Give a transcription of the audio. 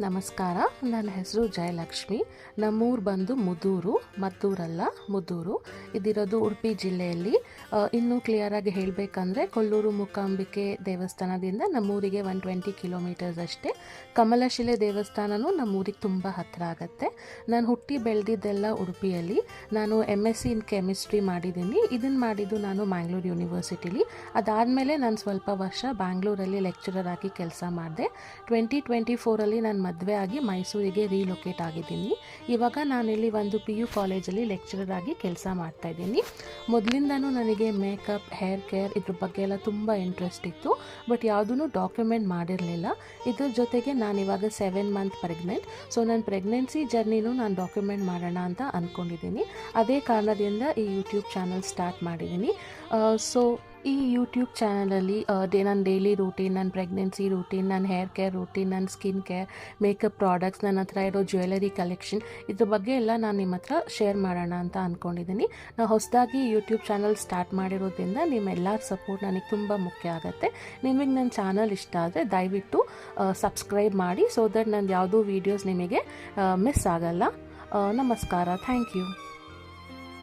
ನಮಸ್ಕಾರ. ನನ್ನ ಹೆಸರು ಜಯಲಕ್ಷ್ಮಿ. ನಮ್ಮೂರು ಬಂದು ಮುದೂರು, ಮದ್ದೂರಲ್ಲ ಮುದೂರು. ಇದಿರೋದು ಉಡುಪಿ ಜಿಲ್ಲೆಯಲ್ಲಿ. ಇನ್ನೂ ಕ್ಲಿಯರಾಗಿ ಹೇಳಬೇಕಂದ್ರೆ ಕೊಲ್ಲೂರು ಮೂಕಾಂಬಿಕೆ ದೇವಸ್ಥಾನದಿಂದ ನಮ್ಮೂರಿಗೆ 120 ಕಿಲೋಮೀಟರ್ಸ್ ಅಷ್ಟೇ. ಕಮಲಶಿಲೆ ದೇವಸ್ಥಾನವೂ ನಮ್ಮೂರಿಗೆ ತುಂಬ ಹತ್ತಿರ ಆಗುತ್ತೆ. ನಾನು ಹುಟ್ಟಿ ಬೆಳೆದಿದ್ದೆಲ್ಲ ಉಡುಪಿಯಲ್ಲಿ. ನಾನು MSc ಇನ್ ಕೆಮಿಸ್ಟ್ರಿ ಮಾಡಿದ್ದೀನಿ. ಇದನ್ನು ಮಾಡಿದ್ದು ನಾನು ಮ್ಯಾಂಗ್ಳೂರು ಯೂನಿವರ್ಸಿಟಿಲಿ. ಅದಾದಮೇಲೆ ನಾನು ಸ್ವಲ್ಪ ವರ್ಷ ಬ್ಯಾಂಗ್ಳೂರಲ್ಲಿ ಲೆಕ್ಚರರ್ ಆಗಿ ಕೆಲಸ ಮಾಡಿದೆ. 2024 ನಾನು ಮದುವೆ ಆಗಿ ಮೈಸೂರಿಗೆ ರೀಲೊಕೇಟ್ ಆಗಿದ್ದೀನಿ. ಇವಾಗ ನಾನಿಲ್ಲಿ ಒಂದು PU ಕಾಲೇಜಲ್ಲಿ ಲೆಕ್ಚರರ್ ಆಗಿ ಕೆಲಸ ಮಾಡ್ತಾಯಿದ್ದೀನಿ. ಮೊದಲಿಂದನೂ ನನಗೆ ಮೇಕಪ್, ಹೇರ್ ಕೇರ್ ಇದ್ರ ಬಗ್ಗೆ ಎಲ್ಲ ತುಂಬ ಇಂಟ್ರೆಸ್ಟ್ ಇತ್ತು. ಬಟ್ ಯಾವುದೂ ಡಾಕ್ಯುಮೆಂಟ್ ಮಾಡಿರಲಿಲ್ಲ. ಇದ್ರ ಜೊತೆಗೆ ನಾನಿವಾಗ 7 ಮಂತ್ ಪ್ರೆಗ್ನೆಂಟ್. ಸೊ ನನ್ನ ಪ್ರೆಗ್ನೆನ್ಸಿ ಜರ್ನಿನೂ ನಾನು ಡಾಕ್ಯುಮೆಂಟ್ ಮಾಡೋಣ ಅಂತ ಅಂದ್ಕೊಂಡಿದ್ದೀನಿ. ಅದೇ ಕಾರಣದಿಂದ ಈ ಯೂಟ್ಯೂಬ್ ಚಾನಲ್ ಸ್ಟಾರ್ಟ್ ಮಾಡಿದ್ದೀನಿ. ಸೊ ಈ ಯೂಟ್ಯೂಬ್ ಚಾನಲಲ್ಲಿ ನನ್ನ ಡೈಲಿ ರೂಟೀನ್, ನನ್ನ ಪ್ರೆಗ್ನೆನ್ಸಿ ರೂಟೀನ್, ನನ್ನ ಹೇರ್ ಕೇರ್ ರೂಟೀನ್, ನನ್ನ ಸ್ಕಿನ್ ಕೇರ್, ಮೇಕಪ್ ಪ್ರಾಡಕ್ಟ್ಸ್, ನನ್ನ ಹತ್ರ ಇರೋ ಜ್ಯುವೆಲರಿ ಕಲೆಕ್ಷನ್ ಇದ್ರ ಬಗ್ಗೆ ಎಲ್ಲ ನಾನು ನಿಮ್ಮ ಹತ್ರ ಶೇರ್ ಮಾಡೋಣ ಅಂತ ಅಂದ್ಕೊಂಡಿದ್ದೀನಿ. ನಾನು ಹೊಸದಾಗಿ ಯೂಟ್ಯೂಬ್ ಚಾನಲ್ ಸ್ಟಾರ್ಟ್ ಮಾಡಿರೋದ್ರಿಂದ ನಿಮ್ಮೆಲ್ಲರ ಸಪೋರ್ಟ್ ನನಗೆ ತುಂಬ ಮುಖ್ಯ ಆಗುತ್ತೆ. ನಿಮಗೆ ನನ್ನ ಚಾನಲ್ ಇಷ್ಟ ಆದರೆ ದಯವಿಟ್ಟು ಸಬ್ಸ್ಕ್ರೈಬ್ ಮಾಡಿ, ಸೊ ದಟ್ ನಂದು ಯಾವುದೂ ವೀಡಿಯೋಸ್ ನಿಮಗೆ ಮಿಸ್ ಆಗಲ್ಲ. ನಮಸ್ಕಾರ. Thank you.